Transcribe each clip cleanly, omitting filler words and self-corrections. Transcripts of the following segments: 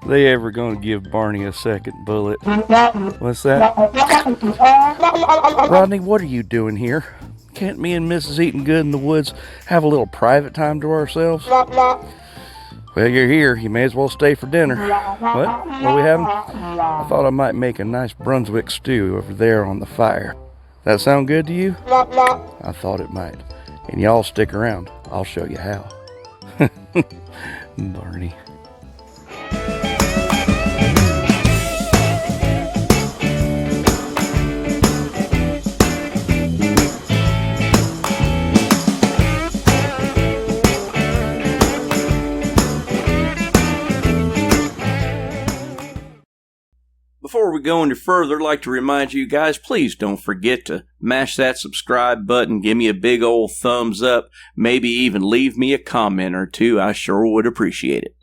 They ever gonna give Barney a second bullet? What's that? Rodney, what are you doing here? Can't me and Mrs. Eatin Good in the woods have a little private time to ourselves? Well, you're here. You may as well stay for dinner. What are we having? I thought I might make a nice Brunswick stew over there on the fire. That sound good to you? I thought it might. And y'all stick around. I'll show you how. Barney. Before we go any further, I'd like to remind you guys, please don't forget to mash that subscribe button, give me a big old thumbs up, maybe even leave me a comment or two. I sure would appreciate it.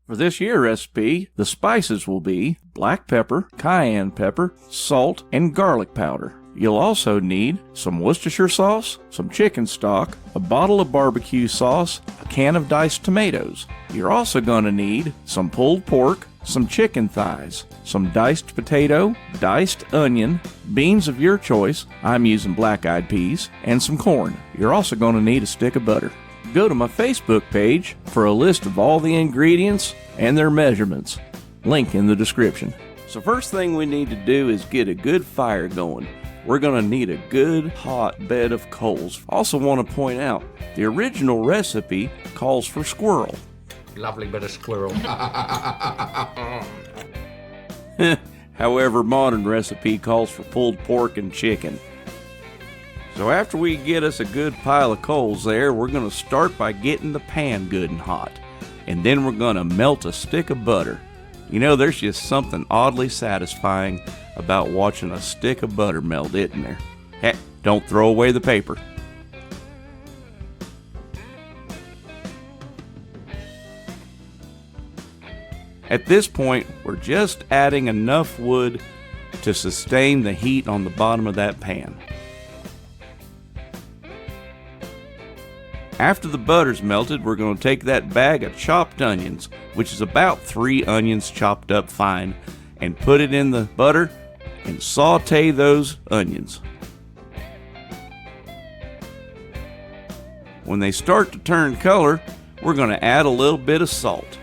For this year's recipe, the spices will be black pepper, cayenne pepper, salt, and garlic powder. You'll also need some Worcestershire sauce, some chicken stock, a bottle of barbecue sauce, a can of diced tomatoes. You're also going to need some pulled pork, some chicken thighs, some diced potato, diced onion, beans of your choice, I'm using black-eyed peas, and some corn. You're also going to need a stick of butter. Go to my Facebook page for a list of all the ingredients and their measurements. Link in the description. So first thing we need to do is get a good fire going. We're going to need a good hot bed of coals. Also want to point out, the original recipe calls for squirrel. Lovely bit of squirrel. However, modern recipe calls for pulled pork and chicken. So after we get us a good pile of coals there, we're going to start by getting the pan good and hot. And then we're going to melt a stick of butter. You know, there's just something oddly satisfying about watching a stick of butter melt, isn't there? Heck, don't throw away the paper. At this point, we're just adding enough wood to sustain the heat on the bottom of that pan. After the butter's melted, we're going to take that bag of chopped onions, which is about 3 onions chopped up fine, and put it in the butter and saute those onions. When they start to turn color, we're going to add a little bit of salt.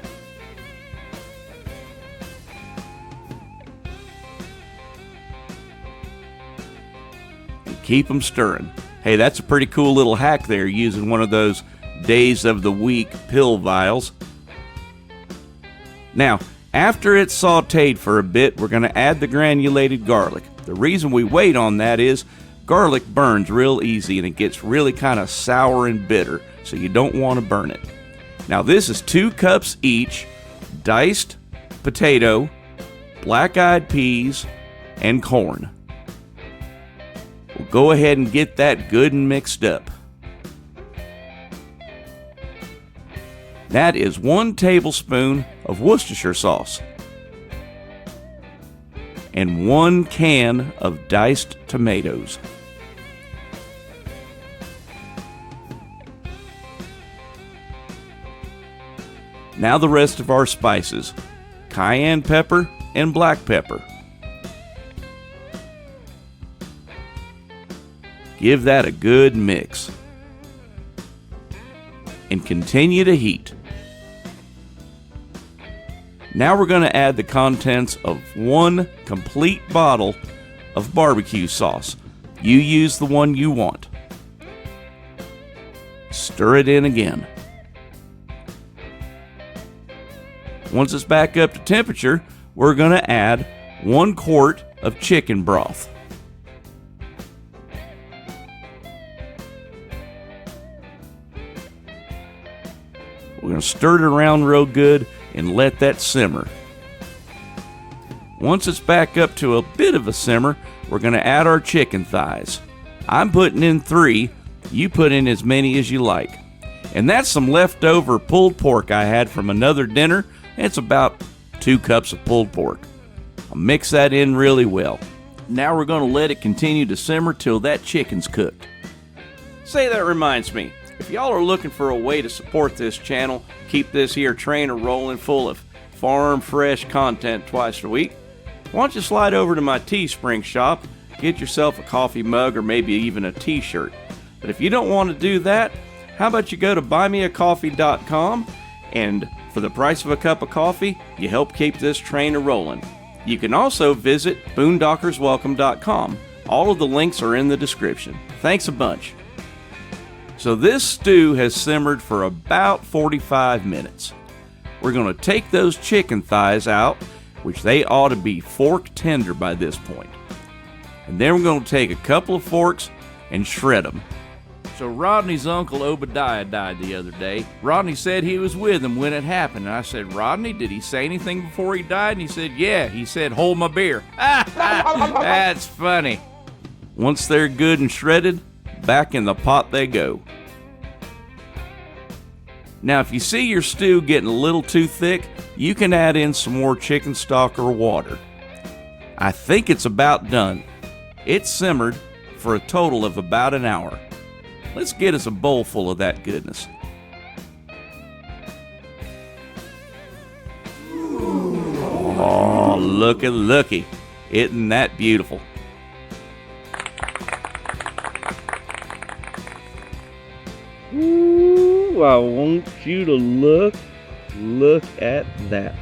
And keep them stirring. Hey, that's a pretty cool little hack there, using one of those days of the week pill vials. Now, after it's sauteed for a bit, we're going to add the granulated garlic. The reason we wait on that is garlic burns real easy and it gets really kind of sour and bitter, so you don't want to burn it. Now, this is 2 cups each, diced potato, black-eyed peas, and corn. We'll go ahead and get that good and mixed up. That is 1 tablespoon of Worcestershire sauce and 1 can of diced tomatoes. Now the rest of our spices: cayenne pepper and black pepper. Give that a good mix and continue to heat. Now we're going to add the contents of 1 complete bottle of barbecue sauce. You use the one you want. Stir it in again. Once it's back up to temperature, we're going to add 1 quart of chicken broth. We're going to stir it around real good and let that simmer. Once it's back up to a bit of a simmer, we're going to add our chicken thighs. I'm putting in 3. You put in as many as you like. And that's some leftover pulled pork I had from another dinner. It's about 2 cups of pulled pork. I'll mix that in really well. Now we're going to let it continue to simmer till that chicken's cooked. Say, that reminds me, If y'all are looking for a way to support this channel, keep this here train rolling full of farm fresh content twice a week, why don't you slide over to my Teespring shop, get yourself a coffee mug or maybe even a t-shirt. But if you don't want to do that, how about you go to buymeacoffee.com, and for the price of a cup of coffee, you help keep this train a-rolling. You can also visit boondockerswelcome.com. All of the links are in the description. Thanks a bunch. So this stew has simmered for about 45 minutes. We're going to take those chicken thighs out, which they ought to be fork tender by this point. And then we're going to take a couple of forks and shred them. So Rodney's uncle Obadiah died the other day. Rodney said he was with him when it happened. And I said, Rodney, did he say anything before he died? And he said, yeah. He said, hold my beer. That's funny. Once they're good and shredded, back in the pot they go. Now, if you see your stew getting a little too thick, you can add in some more chicken stock or water. I think it's about done. It's simmered for a total of about an hour. Let's get us a bowl full of that goodness. Oh, looky. Isn't that beautiful? Ooh, I want you to look at that.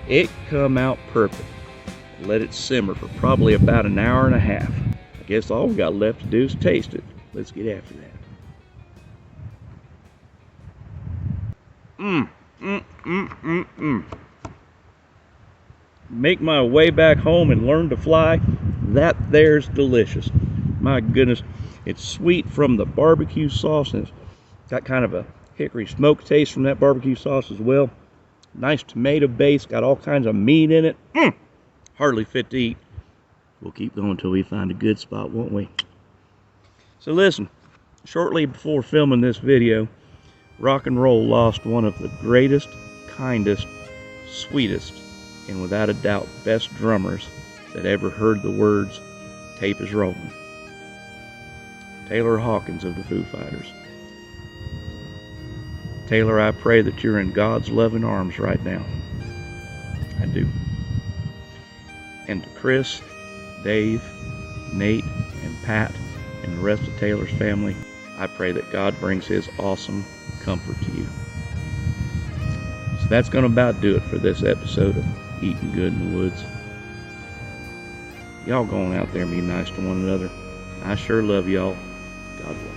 It come out perfect. Let it simmer for probably about an hour and a half. I guess all we got left to do is taste it. Let's get after that. Make my way back home and learn to fly. That there's delicious. My goodness. It's sweet from the barbecue sauce, and it's got kind of a hickory smoke taste from that barbecue sauce as well. Nice tomato base, got all kinds of meat in it. Hardly fit to eat. We'll keep going until we find a good spot, won't we? So listen, shortly before filming this video, rock and roll lost one of the greatest, kindest, sweetest, and without a doubt best drummers that ever heard the words, "Tape is rolling." Taylor Hawkins of the Foo Fighters. Taylor, I pray that you're in God's loving arms right now. I do. And to Chris, Dave, Nate, and Pat, and the rest of Taylor's family, I pray that God brings his awesome comfort to you. So that's going to about do it for this episode of Eatin Good in the Woods. Y'all going out there and be nice to one another. I sure love y'all. God bless.